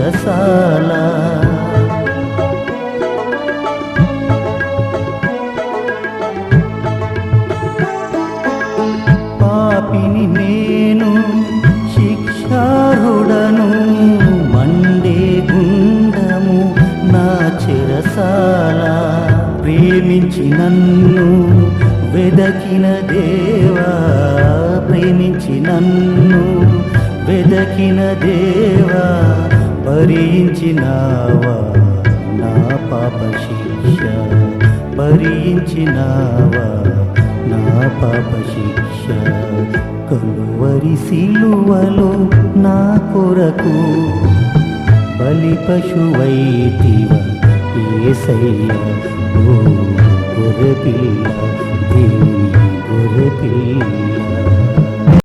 చెరసాల. పాపిని నేను శిక్షార్హుడను, మండే గుండము నా చెరసాల. ప్రేమించి నన్ను వెదకిన దేవా, ప్రేమించి నన్ను వెదకిన దేవా, భరించినావా నా పాప శిక్ష, భరించినావా నా పాప శిక్ష. కలువరి సిలువలో నా కొరకు బలి పశువైతివ యేసయ్య. ఓ గొర్రెపిల్ల, దేవుని గొర్రెపిల్ల.